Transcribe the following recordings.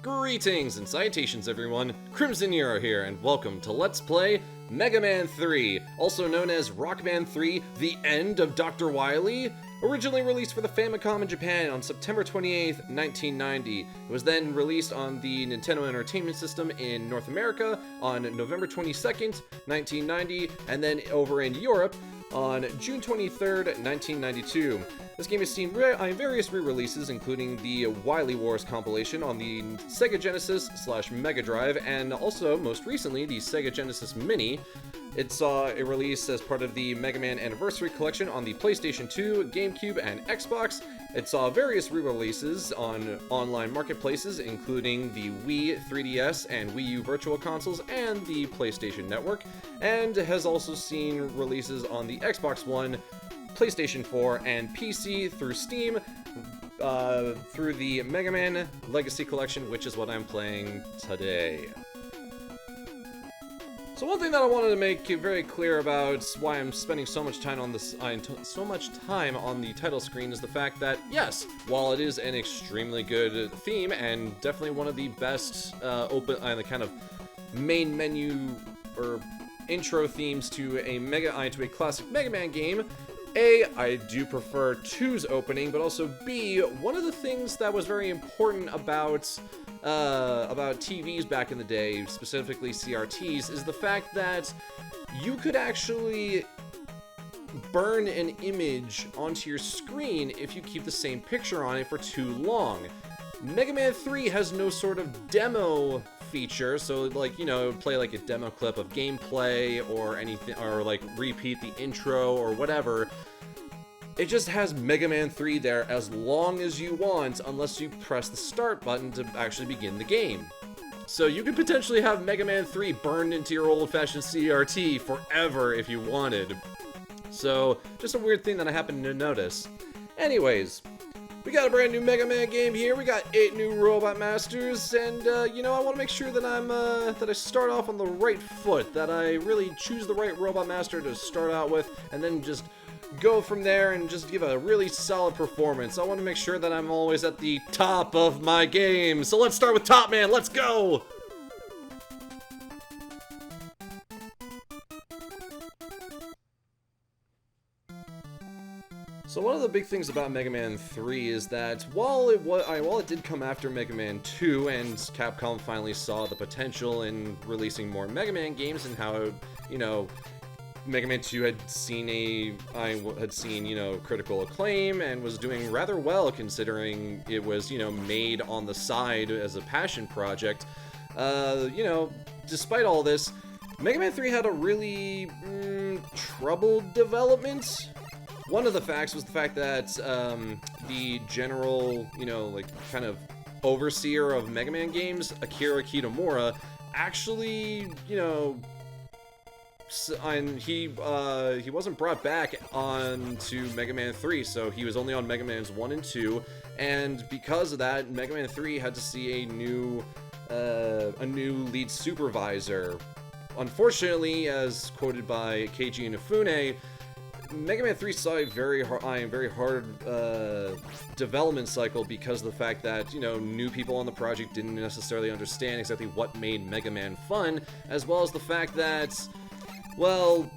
Greetings and salutations everyone, Crimson Hero here, and welcome to Let's Play Mega Man 3, also known as Rockman 3, The End of Dr. Wily. Originally released for the Famicom in Japan on September 28th, 1990. It was then released on the Nintendo Entertainment System in North America on November 22nd, 1990, and then over in Europe on June 23rd, 1992. This game has seen various re-releases, including the Wily Wars compilation on the Sega Genesis / Mega Drive, and also, most recently, the Sega Genesis Mini. It saw a release as part of the Mega Man Anniversary Collection on the PlayStation 2, GameCube, and Xbox. It saw various re-releases on online marketplaces, including the Wii, 3DS, and Wii U Virtual Consoles, and the PlayStation Network, and has also seen releases on the Xbox One, PlayStation 4, and PC through Steam, through the Mega Man Legacy Collection, which is what I'm playing today. So one thing that I wanted to make very clear about why I'm spending so much time on this, on the title screen is the fact that, yes, while it is an extremely good theme and definitely one of the best the kind of main menu or intro themes to a classic Mega Man game, A, I do prefer 2's opening, but also B, one of the things that was very important about TVs back in the day, specifically CRTs, is the fact that you could actually burn an image onto your screen if you keep the same picture on it for too long. Mega Man 3 has no sort of demo feature, so like, you know, play like a demo clip of gameplay or anything, or like repeat the intro or whatever. It just has Mega Man 3 there as long as you want, unless you press the start button to actually begin the game. So you could potentially have Mega Man 3 burned into your old-fashioned CRT forever if you wanted. So, just a weird thing that I happened to notice. Anyways, we got a brand new Mega Man game here. We got 8 new Robot Masters, and you know, I want to make sure that that I start off on the right foot, that I really choose the right Robot Master to start out with, and then just go from there and just give a really solid performance. I want to make sure that I'm always at the top of my game. So let's start with Top Man. Let's go! So one of the big things about Mega Man 3 is that while it did come after Mega Man 2, and Capcom finally saw the potential in releasing more Mega Man games and how, you know, Mega Man 2 had seen, you know, critical acclaim and was doing rather well considering it was, you know, made on the side as a passion project. You know, despite all this, Mega Man 3 had a really troubled development. One of the facts was the fact that the general, you know, like kind of overseer of Mega Man games, Akira Kitamura, actually, you know, and he wasn't brought back onto Mega Man 3, so he was only on Mega Man's 1 and 2, and because of that, Mega Man 3 had to see a new lead supervisor. Unfortunately, as quoted by Keiji Inafune, Mega Man 3 saw a very hard development cycle because of the fact that, you know, new people on the project didn't necessarily understand exactly what made Mega Man fun, as well as the fact that, well,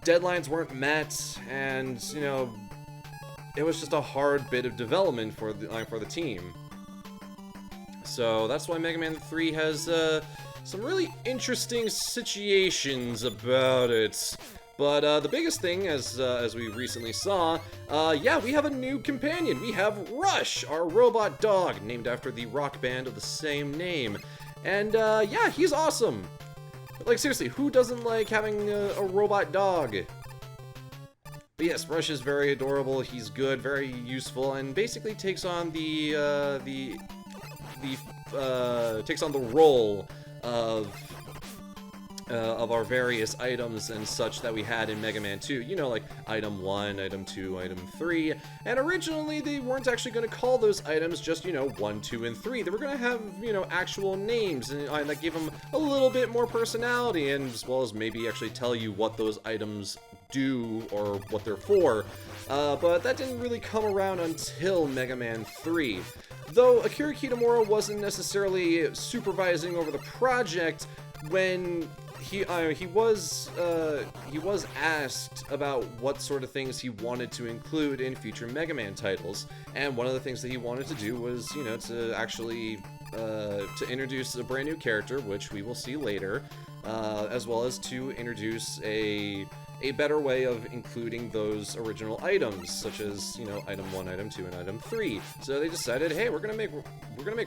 deadlines weren't met, and, you know, it was just a hard bit of development for the team. So that's why Mega Man 3 has some really interesting situations about it. But the biggest thing, as we recently saw, yeah, we have a new companion. We have Rush, our robot dog, named after the rock band of the same name. And yeah, he's awesome. Like, seriously, who doesn't like having a robot dog? But yes, Rush is very adorable, he's good, very useful, and basically takes on the role of our various items and such that we had in Mega Man 2. You know, like Item 1, Item 2, Item 3. And originally, they weren't actually going to call those items just, you know, 1, 2, and 3. They were going to have, you know, actual names, and that gave them a little bit more personality, and as well as maybe actually tell you what those items do or what they're for. But that didn't really come around until Mega Man 3. Though Akira Kitamura wasn't necessarily supervising over the project when he was asked about what sort of things he wanted to include in future Mega Man titles, and one of the things that he wanted to do was, you know, to actually to introduce a brand new character, which we will see later, as well as to introduce a better way of including those original items, such as, you know, item 1, item 2, and item 3. So they decided, hey, we're gonna make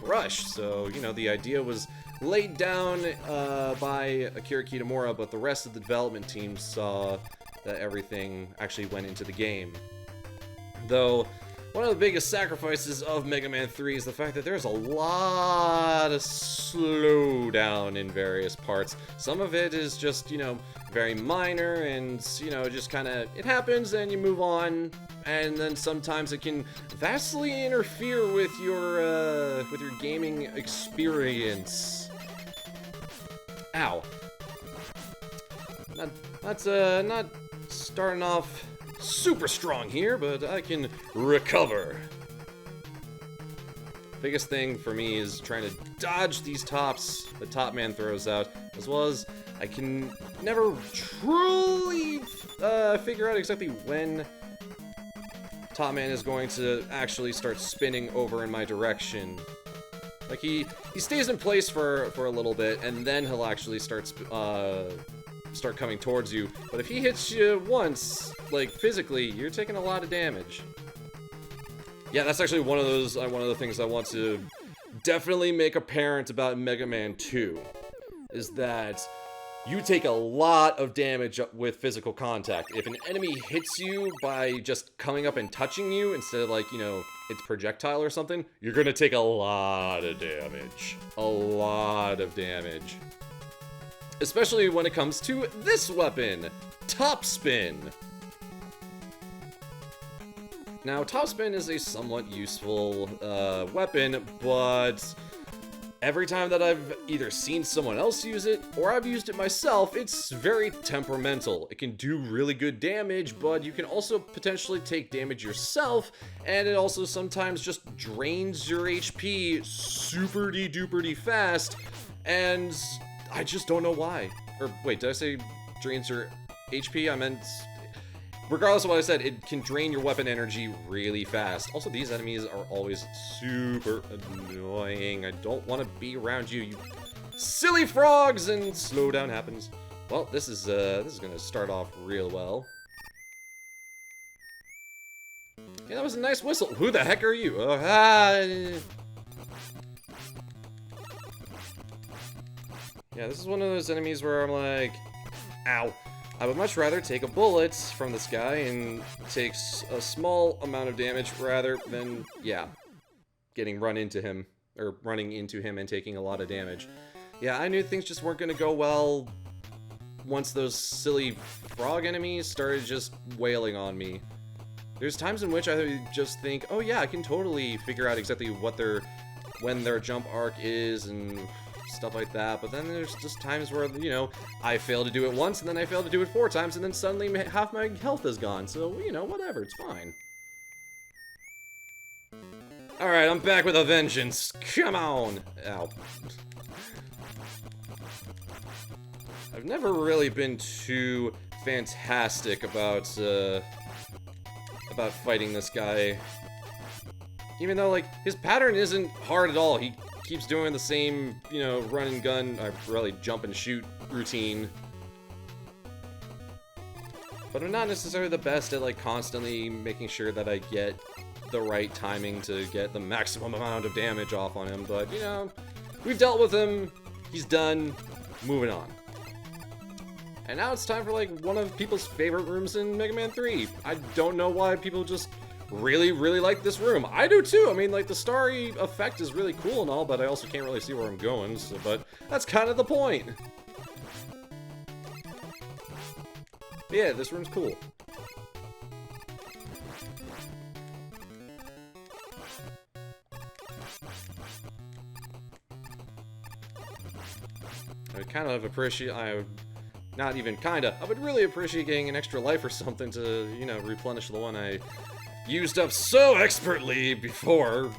Rush. So, you know, the idea was laid down by Akira Kitamura, but the rest of the development team saw that everything actually went into the game. Though, one of the biggest sacrifices of Mega Man 3 is the fact that there's a lot of slowdown in various parts. Some of it is just, you know, very minor and, you know, just kind of, it happens and you move on, and then sometimes it can vastly interfere with your gaming experience. Ow. Not starting off super strong here, but I can recover. Biggest thing for me is trying to dodge these tops the Top Man throws out, as well as I can never truly figure out exactly when Top Man is going to actually start spinning over in my direction. Like, he stays in place for a little bit, and then he'll actually start coming towards you. But if he hits you once, like, physically, you're taking a lot of damage. Yeah, that's actually one of the things I want to definitely make apparent about Mega Man 2, is that you take a lot of damage with physical contact. If an enemy hits you by just coming up and touching you instead of, like, you know, its projectile or something, you're gonna take a lot of damage. A lot of damage. Especially when it comes to this weapon, Top Spin. Now, Top Spin is a somewhat useful weapon, but every time that I've either seen someone else use it, or I've used it myself, it's very temperamental. It can do really good damage, but you can also potentially take damage yourself, and it also sometimes just drains your HP super-duper fast, and I just don't know why. Or, wait, did I say drains your HP? I meant, regardless of what I said, it can drain your weapon energy really fast. Also, these enemies are always super annoying. I don't want to be around you, you silly frogs, and slowdown happens. Well, this is gonna start off real well. Yeah, that was a nice whistle. Who the heck are you? Yeah, this is one of those enemies where I'm like, ow. I would much rather take a bullet from this guy and take a small amount of damage rather than, yeah, running into him and taking a lot of damage. Yeah, I knew things just weren't gonna go well once those silly frog enemies started just wailing on me. There's times in which I just think, oh yeah, I can totally figure out exactly when their jump arc is and stuff like that, but then there's just times where, you know, I fail to do it once, and then I fail to do it 4 times, and then suddenly half my health is gone, so, you know, whatever, it's fine. Alright, I'm back with a vengeance. Come on! Ow. I've never really been too fantastic about fighting this guy. Even though, like, his pattern isn't hard at all. He keeps doing the same, you know, run and gun, really jump and shoot routine. But I'm not necessarily the best at, like, constantly making sure that I get the right timing to get the maximum amount of damage off on him. But, you know, we've dealt with him, he's done, moving on. And now it's time for, like, one of people's favorite rooms in Mega Man 3. I don't know why people just really like this room. I do too. I mean, like, the starry effect is really cool and all, but I also can't really see where I'm going, so, but that's kind of the point. But yeah, this room's cool. I kind of appreciate, not even kinda, I would really appreciate getting an extra life or something to, you know, replenish the one I used up so expertly before.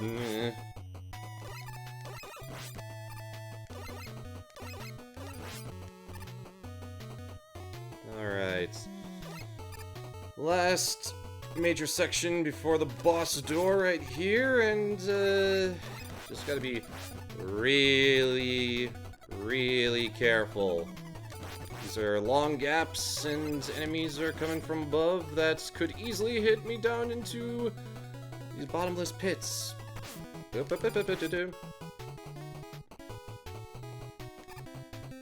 Last major section before the boss door right here, and just gotta be really, really careful. These are long gaps, and enemies are coming from above that could easily hit me down into these bottomless pits.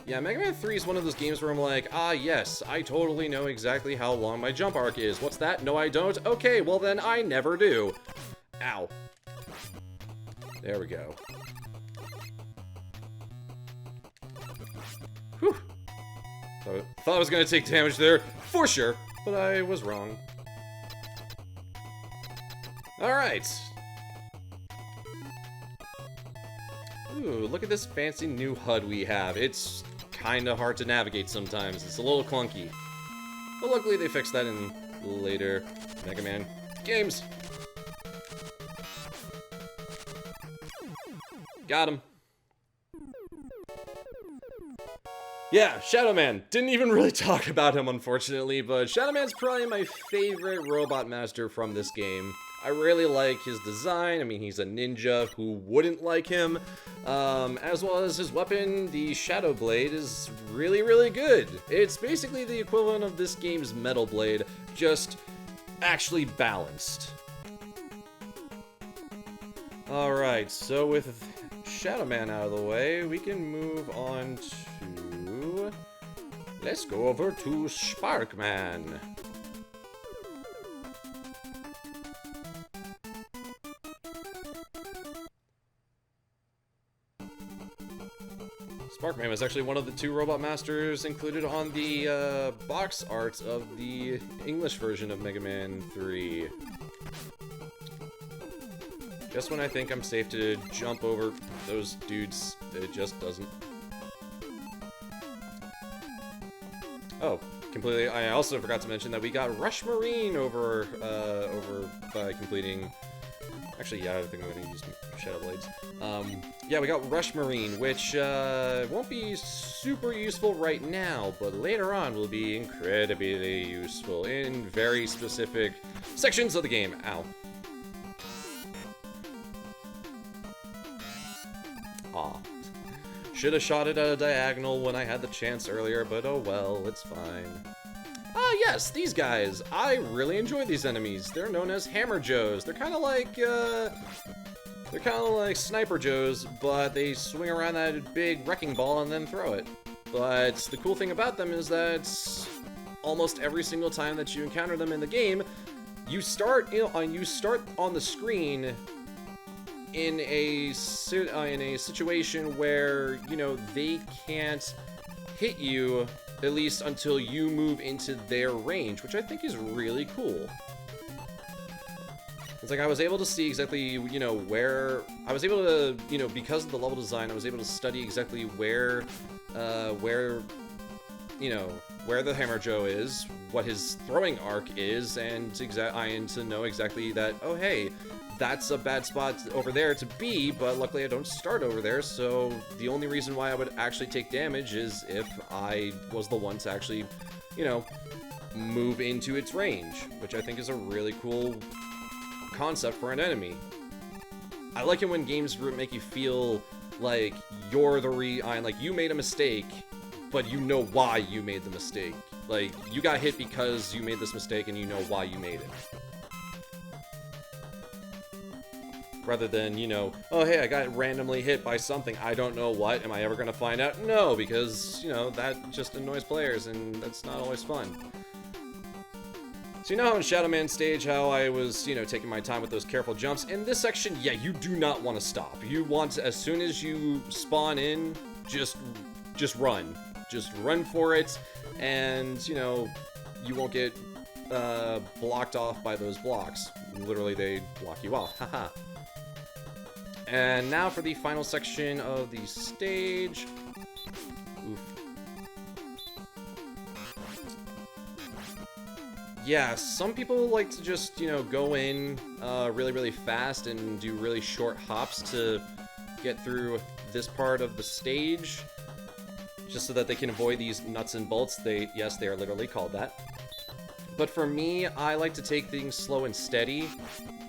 Yeah, Mega Man 3 is one of those games where I'm like, ah yes, I totally know exactly how long my jump arc is. What's that? No, I don't? Okay, well then I never do. Ow. There we go. Whew. Thought I was gonna take damage there, for sure, but I was wrong. Alright. Ooh, look at this fancy new HUD we have. It's kinda hard to navigate sometimes. It's a little clunky. But luckily they fixed that in later Mega Man games. Got him. Yeah, Shadow Man. Didn't even really talk about him, unfortunately, but Shadow Man's probably my favorite robot master from this game. I really like his design. I mean, he's a ninja. Who wouldn't like him? As well as his weapon, the Shadow Blade, is really, really good. It's basically the equivalent of this game's Metal Blade, just actually balanced. Alright, so with Shadow Man out of the way, we can move on to... Let's go over to Sparkman. Sparkman was actually one of the 2 Robot Masters included on the box art of the English version of Mega Man 3. Just when I think I'm safe to jump over those dudes, it just doesn't. Oh, completely. I also forgot to mention that we got Rush Marine over by completing. Actually, yeah, I think I'm gonna use Shadow Blades. Yeah, we got Rush Marine, which won't be super useful right now, but later on will be incredibly useful in very specific sections of the game. Ow. Aw. Should have shot it at a diagonal when I had the chance earlier, but oh well, it's fine. Ah, yes, these guys. I really enjoy these enemies. They're known as Hammer Joes. They're kind of like Sniper Joes, but they swing around that big wrecking ball and then throw it. But the cool thing about them is that almost every single time that you encounter them in the game, you start on the screen in a situation where, you know, they can't hit you, at least until you move into their range, which I think is really cool. It's like I was able to see exactly, you know, where... I was able to, you know, because of the level design, I was able to study exactly where you know, where the Hammer Joe is, what his throwing arc is, and to know exactly that, oh hey, that's a bad spot over there to be, but luckily I don't start over there, so the only reason why I would actually take damage is if I was the one to actually, you know, move into its range, which I think is a really cool concept for an enemy. I like it when games make you feel like you're the like you made a mistake, but you know why you made the mistake. Like, you got hit because you made this mistake and you know why you made it. Rather than, you know, oh hey, I got randomly hit by something, I don't know what, am I ever gonna find out? No, because, you know, that just annoys players and that's not always fun. So you know how in Shadow Man stage, how I was, you know, taking my time with those careful jumps? In this section, yeah, you do not want to stop. You want to, as soon as you spawn in, just run. Just run for it, and, you know, you won't get blocked off by those blocks. Literally, they block you off. Haha. And now for the final section of the stage. Oof. Yeah, some people like to just, you know, go in really, really fast and do really short hops to get through this part of the stage, just so that they can avoid these nuts and bolts. Yes, they are literally called that. But for me, I like to take things slow and steady,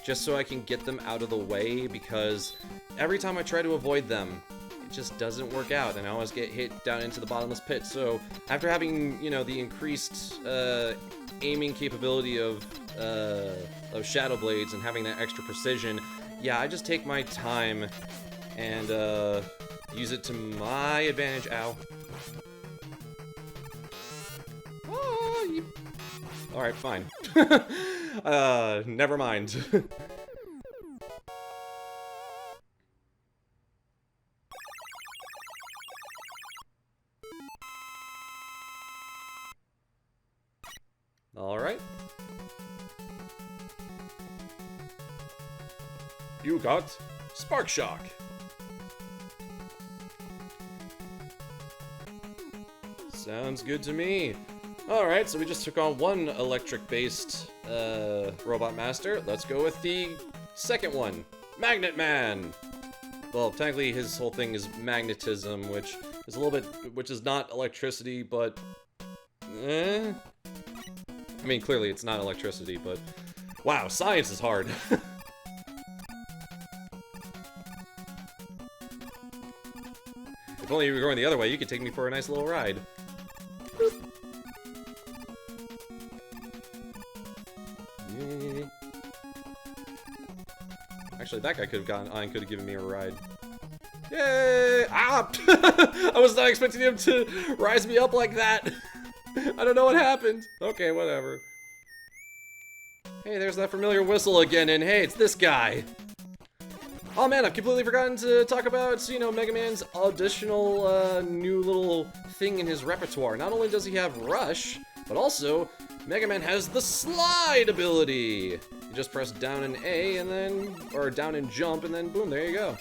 just so I can get them out of the way, because every time I try to avoid them, it just doesn't work out, and I always get hit down into the bottomless pit. So after having, you know, the increased aiming capability of Shadow Blades and having that extra precision, yeah, I just take my time and use it to my advantage. Ow. Oh, you... Alright, fine. Never mind. Alright. You got Spark Shock. Sounds good to me. Alright, so we just took on one electric-based Robot Master. Let's go with the second one, Magnet Man. Well, technically his whole thing is magnetism, which is a little bit, which is not electricity, but I mean, clearly it's not electricity, but wow, science is hard. If only you were going the other way, you could take me for a nice little ride. Actually, that guy could have gotten on, could have given me a ride. Yay! Ah! I was not expecting him to rise me up like that. I don't know what happened. Okay, whatever. Hey, there's that familiar whistle again, and hey, it's this guy. Oh man, I've completely forgotten to talk about, you know, Mega Man's additional new little thing in his repertoire. Not only does he have Rush, but also Mega Man has the Slide ability. You just press down and A, and then, or down and jump, and then boom, there you go.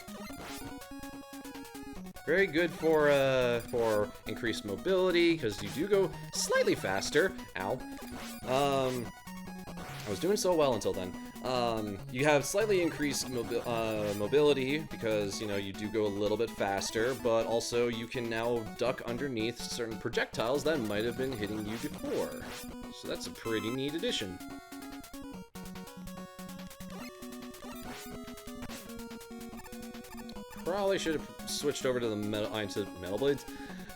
Very good for increased mobility, because you do go slightly faster. Ow. I was doing so well until then. You have slightly increased mobility, because, you know, you do go a little bit faster, but also you can now duck underneath certain projectiles that might have been hitting you before. So that's a pretty neat addition. Probably should have switched over to the Metal Blades,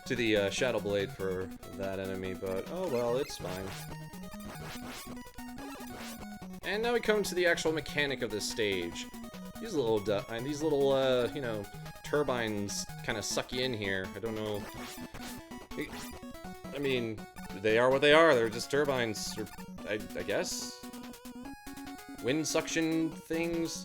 to the Shadow Blade for that enemy, but oh well, it's fine. And now we come to the actual mechanic of this stage. These little, you know, turbines kind of suck you in here. I don't know. I mean, they are what they are. They're just turbines, or, I guess. Wind suction things.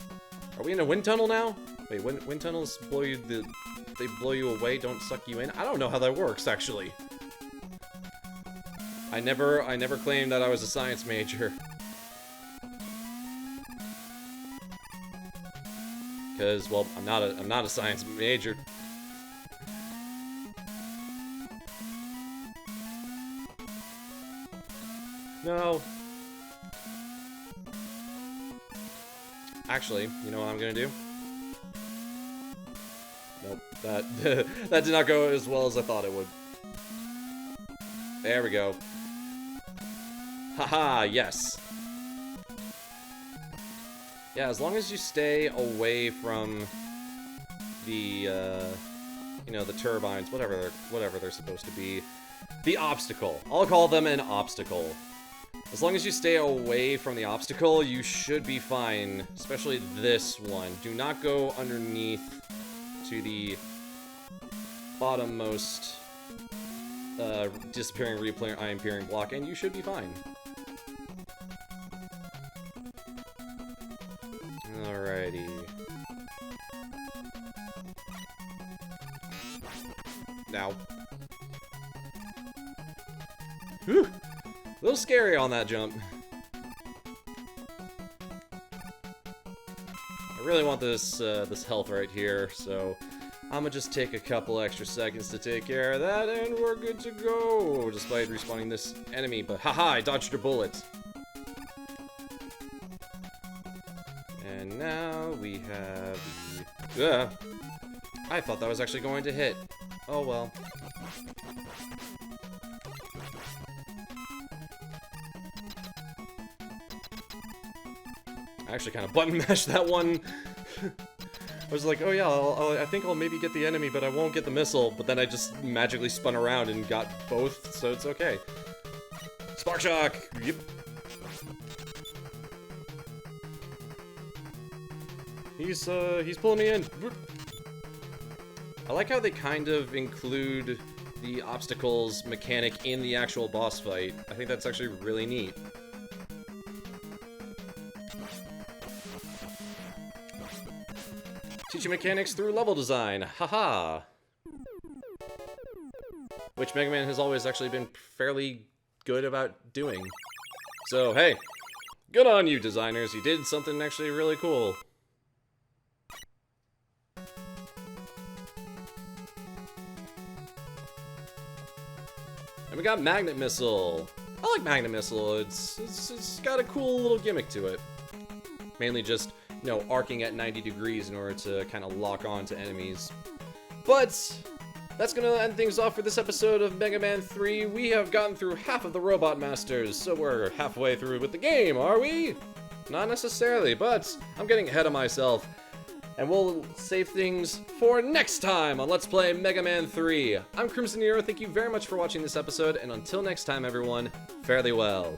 Are we in a wind tunnel now? Wait, wind tunnels blow you they blow you away, don't suck you in? I don't know how that works, actually. I never claimed that I was a science major. Because, well, I'm not a science major. No. Actually, you know what I'm gonna do? Nope, that did not go as well as I thought it would. There we go. Haha, yes. Yeah, as long as you stay away from the, you know, the turbines, whatever they're supposed to be. The obstacle. I'll call them an obstacle. As long as you stay away from the obstacle, you should be fine. Especially this one. Do not go underneath to the bottommost disappearing, reappearing block, and you should be fine. Alrighty. Now. Whew! A little scary on that jump. I really want this this health right here, so I'm gonna just take a couple extra seconds to take care of that, and we're good to go, despite respawning this enemy. But haha, I dodged your bullet. And now we have the... I thought that was actually going to hit. Oh well. I actually kind of button mashed that one. I was like, oh yeah, I think I'll maybe get the enemy, but I won't get the missile. But then I just magically spun around and got both, so it's okay. Spark Shock! Yep. He's pulling me in. I like how they kind of include the obstacles mechanic in the actual boss fight. I think that's actually really neat. Teaching mechanics through level design. Haha. Which Mega Man has always actually been fairly good about doing. So, hey, good on you, designers. You did something actually really cool. And we got Magnet Missile. I like Magnet Missile. It's got a cool little gimmick to it. Mainly just, you know, arcing at 90 degrees in order to kind of lock on to enemies. But that's gonna end things off for this episode of Mega Man 3. We have gotten through half of the Robot Masters, so we're halfway through with the game, are we? Not necessarily, but I'm getting ahead of myself. And we'll save things for next time on Let's Play Mega Man 3. I'm Crimson Nero, thank you very much for watching this episode, and until next time everyone, fare thee well.